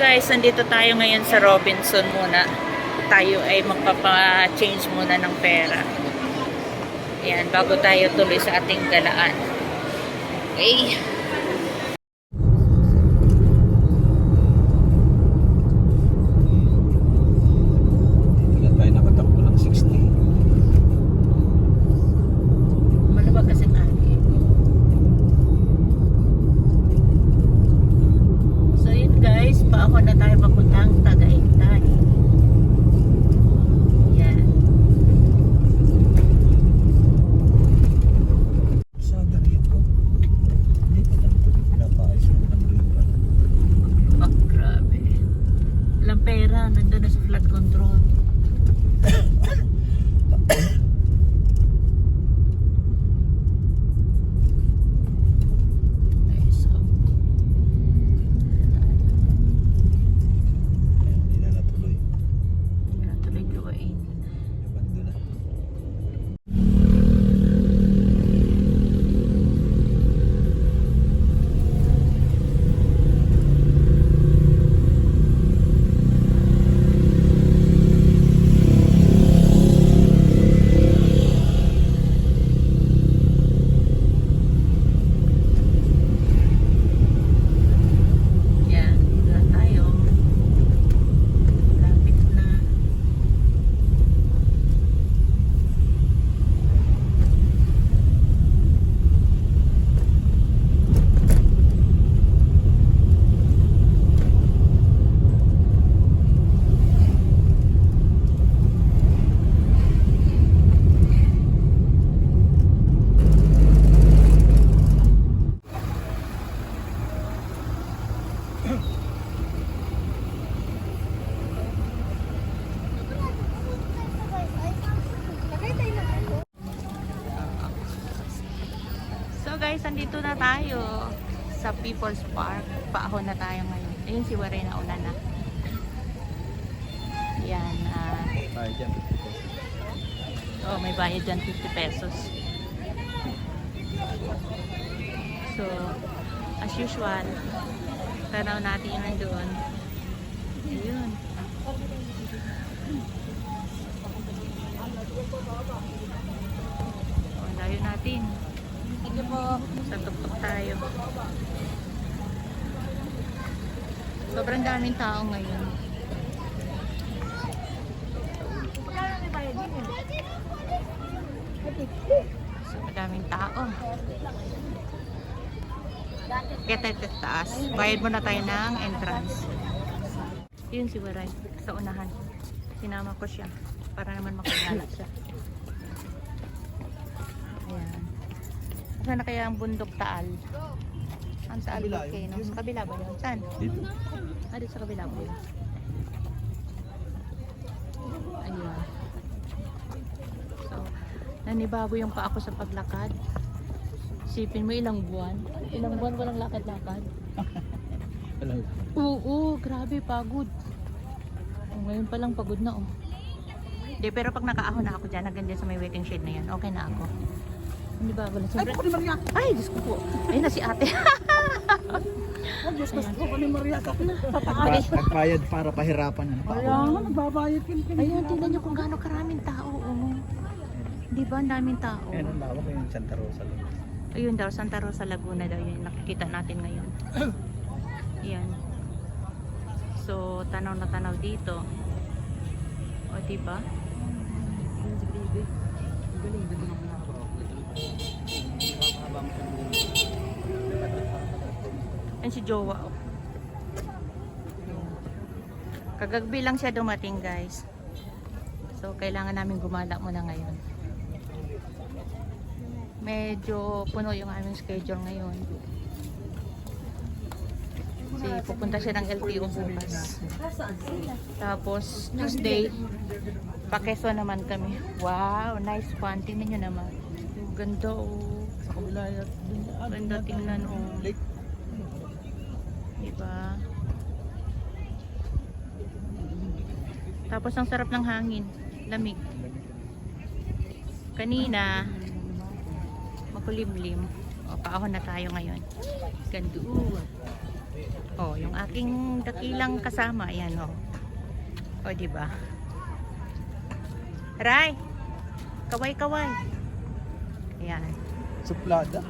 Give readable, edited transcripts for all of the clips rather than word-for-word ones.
guys, nandito tayo ngayon sa Robinson muna. Tayo ay magpapa-change muna ng pera. Ayan, bago tayo tuloy sa ating galaan. Okay. Kaya tayo nakatakbo ng 60. Maluwag kasi tayo. So yun guys, paako na tayo papuntang Tagaytay. Yan. Sada rito. Hindi pa lang ito pinapaayos ng river. Oh, grabe. Walang pera, nandun na sa flood control. Okay, so Hindi na natuloy. yan, tuloy gawain. Nabando na. Yan, wala tayo. Lapit na. So guys, andito na tayo sa People's Park. Paahon na tayo ngayon. Ayun si Waray na una na. Yan. Tayo dyan. Oh, may bayad dyan 50 pesos. So, as usual, tanaw natin yung nandoon. Ayun. Oh, layo natin. Sige po. Sa tuktok tayo. Sobrang daming tao ngayon. So, madaming tao. Kaya tayo taas. Bayad muna tayo ng entrance. Yun si Waray. Sa unahan. Sinama ko siya. Para naman makagala siya. Ayan. Saan na kaya ang bundok Taal? Saan sa Albuquerque? Sa kabila ba yun? Saan? Dito. Ah, dito sa kabila ba yun? Ayun. So, nanibago yung paa ko sa paglakad. Isipin mo ilang buwan. Ilang buwan walang lakad-lakad. Alam. Oo, grabe, pagod. Oh, ngayon pa lang pagod na, oh. Hindi, pero pag nakaahon na ako dyan, hanggang dyan sa may waiting shed na yan, okay na ako. Hindi ba? Wala siyempre. Ay, Diyos ko po. Ayun na si ate. Diyos ko po ni Maria sa Nagbayad para pahirapan. Ayan, nagbabayad ka. Ayun, tingnan nyo kung gaano karaming tao. Oh. Di ba? Ang daming tao. Ayan ang lawak yung Santa Rosa lang. Ayun daw, Santa Rosa Laguna daw yun. Nakikita natin ngayon. Ayan. So, tanaw na tanaw dito. O, diba? Ayan si Jowa. Oh. Kagagbi lang siya dumating, guys. So, kailangan namin gumala muna ngayon. Medyo puno yung aming schedule ngayon. Kasi pupunta siya ng LTO bukas. Tapos Tuesday, pa-Quezon naman kami. Wow, nice one. Tingnan nyo naman. Ganda oh. Sa kabila yan. Ganda tingnan oh. Lake. Diba? Tapos ang sarap ng hangin. Lamig. Kanina, makulimlim. O, paahon na tayo ngayon. Ganda. Oh, yung aking dakilang kasama, ayan oh. O, di ba? Ray, kaway-kaway. Ayan. Suplada.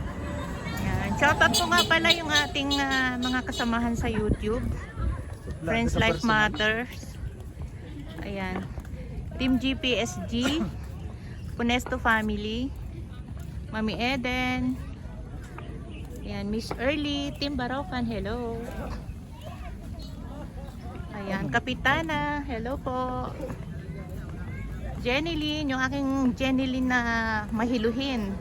Ayan. Shoutout po nga pala yung ating mga kasamahan sa YouTube. Suplada Friends sa Life personal. Matters. Ayan. Team GPSG. Punesto Family. Mami Eden. Ayan. Miss Early. Team Barokan. Hello. Ayan. Kapitana. Hello po. Jenilyn. Yung aking Jenilyn na mahiluhin.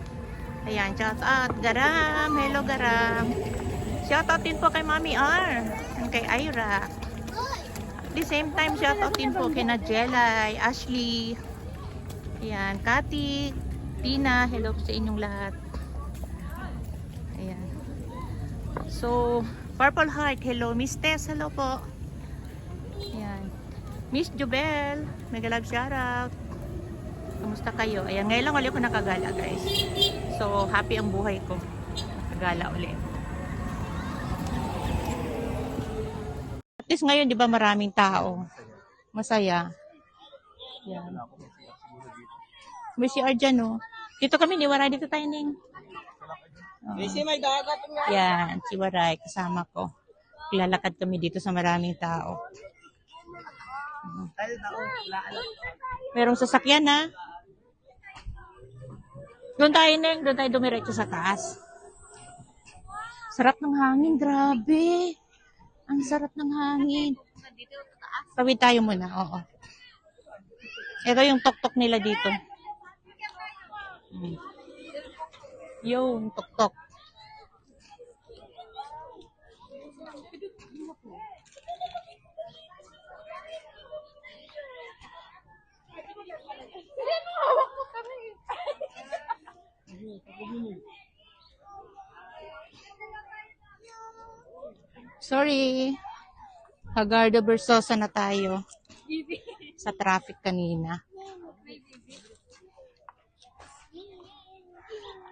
Ayan. Shout out. Garam. Hello Garam. Shout out din po kay Mami R. And kay Ira. At the same time, shout out din po kina Jelay, Ashley, ayan, Kati, Tina, hello po sa inyong lahat. Ayan. So, Purple Heart, hello. Miss Tess, hello po. Ayan. Miss Jubel, mega love shoutout. Kamusta kayo? Ayan, ngayon lang ulit ako nakagala, guys. So, happy ang buhay ko. Nakagala ulit. At least ngayon, di ba, maraming tao. Masaya. Yan. May CR dyan, oh. Dito kami, ni Waray. Dito tayo, Ning. May dagat nga. Yan, si Waray. Kasama ko. Lalakad kami dito sa maraming tao. Merong sasakyan, ha? Doon tayo, Ning. Doon tayo dumiretso sa taas. Sarap ng hangin. Grabe. Ang sarap ng hangin. Tawid tayo muna, oo. Ito yung tok-tok nila dito. Yung tok-tok. Sorry. Hagarda Versosa na tayo. Sa traffic kanina.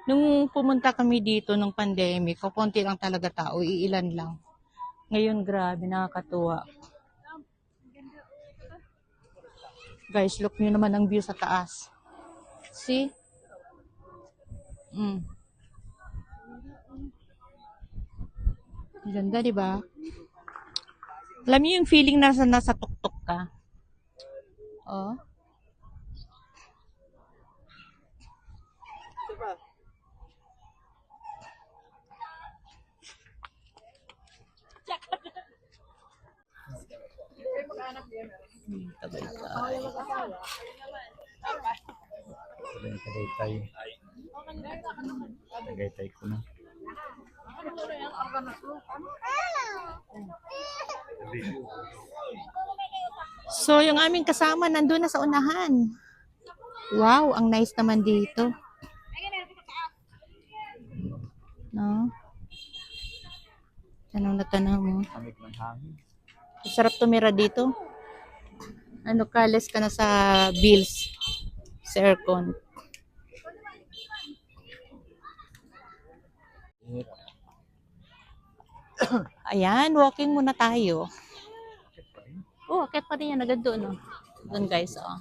Nung pumunta kami dito nung pandemic, konti lang talaga tao, iilan lang. Ngayon, grabe, nakakatuwa. Guys, look nyo naman ang view sa taas. See? Ganda, di ba? Alam niyo yung feeling na nasa tuktok ka? Oh. Tagaytay. Tagaytay ko na. So, yung aming kasama nandun na sa unahan. Wow, ang nice naman dito. No? Tanong na tanong mo. Amig ng hangin. Sarap tumira dito. Ano, kales ka na sa bills. Sa aircon. Ayan, walking muna tayo. Oh, akit pa rin yan. Agad doon, oh. Doon, guys, oh.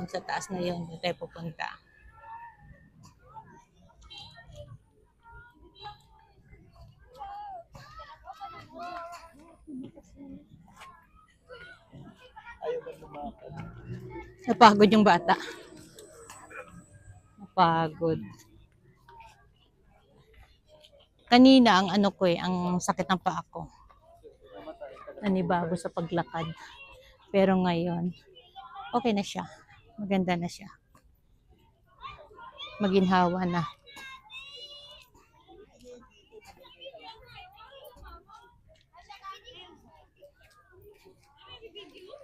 Sa taas na yun. Doon tayo pupunta. Napagod yung bata. Napagod. Kanina, ang ano ko ang sakit ng paa ko. Nanibago sa paglakad. Pero ngayon, okay na siya. Maganda na siya. Maginhawa na.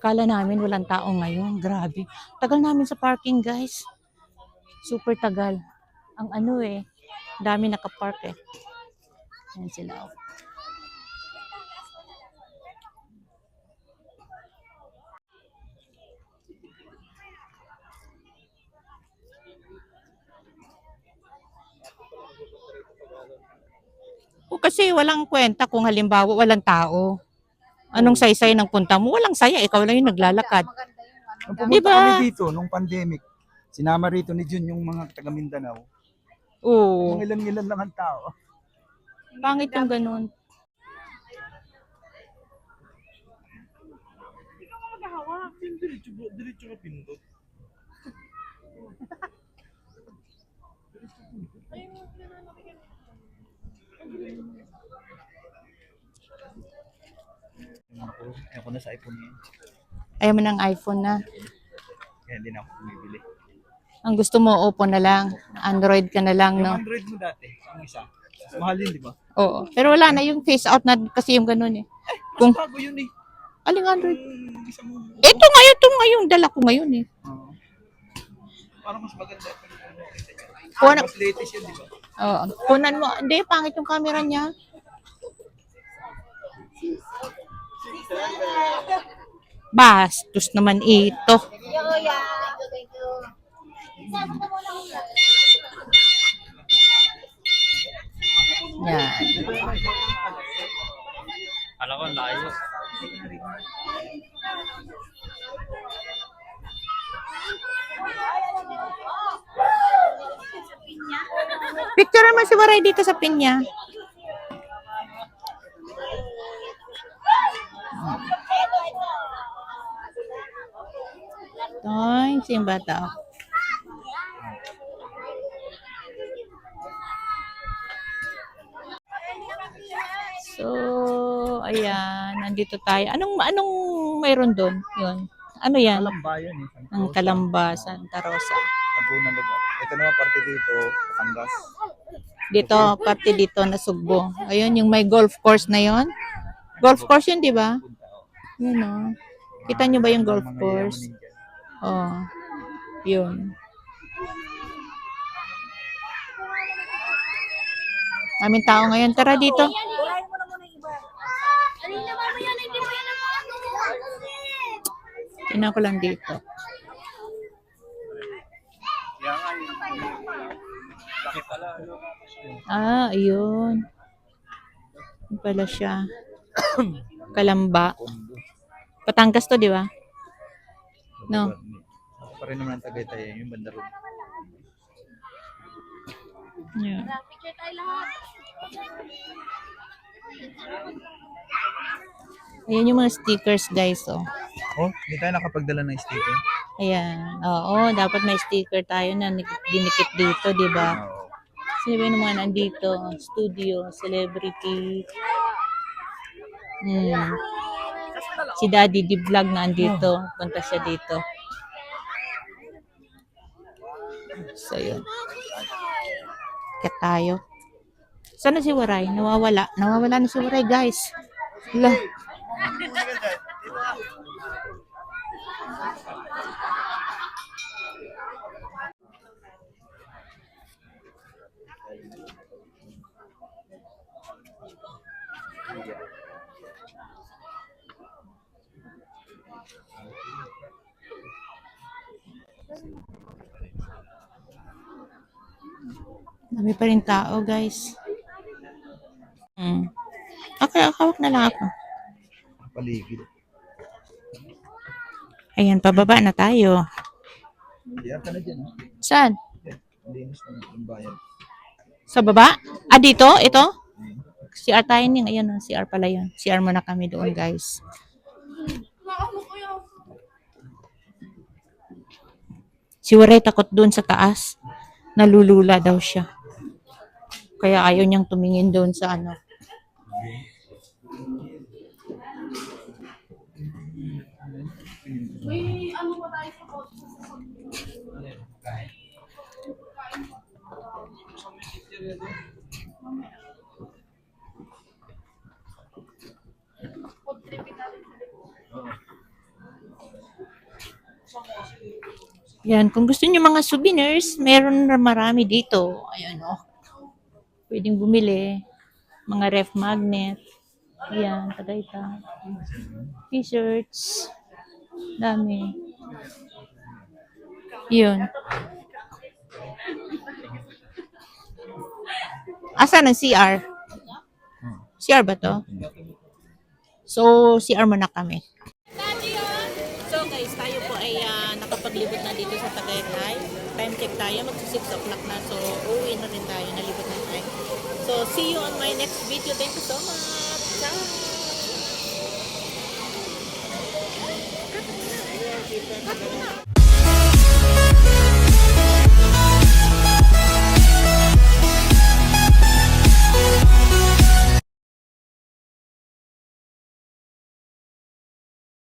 Kala namin walang tao ngayon. Grabe. Tagal namin sa parking, guys. Super tagal. Ang ano dami nakapark Ayan sila. kasi walang kwenta kung halimbawa walang tao. Anong saysay ng punta mo? Walang saya, ikaw lang yung naglalakad. Nung Di pumunta ba? kami dito, nung pandemic, sinama rito ni Jun yung mga taga Mindanao. Oo. Mga ilan-ilan lang ang tao. Pangit yung ganun. Diretso ka pindot. Ako na sa iPhone ngayon. Ayaw mo ng iPhone na. Kaya hindi na ako bumibili. Ang gusto mo, Oppo na lang. Android ka na lang, Yung no? Android mo dati, ang isa. Mahal yun, di ba? Oo. Pero wala na yung face out na kasi yung ganun eh. Mas Kung, bago yun eh. aling Android? Yung isa mo. Ito ngayon, dala ko ngayon eh. Oo. Parang mas maganda. Kuha na- Mas latest yun, di ba? Oo. Kunan mo. Hindi, pangit yung camera niya. Bastos naman ito. Yan. Alam ko, layo. Picture mo si Waray dito sa pinya. Ay, siyang bata. So, ayan, nandito tayo. Anong mayroon doon? Yun. Ano yan? Kalambayan eh. Ang Calamba, Santa Rosa. Laguna lugar. Ito naman parte dito, Batangas. Dito, parte dito na Sugbo. Ayun, yung may golf course na yon. Golf course yun, di ba? Yun, oh. Kita nyo ba yung golf Mga course? yamanin dyan. Oh, yun. Daming tao ngayon. Tara dito. Tingnan ko lang dito. Kaya nga yun. Laki pala. Ah, ayun. Yun pala siya. Kalamba. Batangas to, di ba? No. Ako pa rin naman ang Tagaytay, yung banda ron. Yeah. Ayan yung mga stickers, guys, oh. Oh, hindi tayo nakapagdala ng sticker. Ayan. Oo, dapat may sticker tayo na dinikit dito, di ba? Oo. Sino ba yung mga nandito? Studio, celebrity. Si Daddy D Vlog na andito. Punta siya dito. So, yun. Kaya tayo. Sana si Waray? Nawawala. Nawawala na si Waray, guys. Hala. Dami pa rin tao, guys. Okay, hawak na lang ako. Paligid. Ayan, pababa na tayo. Diyan ka na dyan. Saan? Linis na yung bayan. Sa baba? Ah, dito? Ito? CR tayo ning. Ayan, CR pala yun. CR muna kami doon, guys. Si Waray takot doon sa taas. Nalulula daw siya. Kaya ayaw niyang tumingin doon sa ano. Yan, kung gusto niyo mga souvenirs, meron na marami dito. Ayan, oh. Pwedeng bumili. Mga ref magnet. Ayan, Tagaytay. T-shirts. Dami. Yun. Asan ang CR? CR ba to? So, CR muna kami. So guys, tayo po ay nakapaglibot na dito sa Tagaytay. Time check tayo, magsi 6 o'clock na. So, uuwi na rin tayo, nalibot na tayo. So, see you on my next video. Thank you so much. Ciao!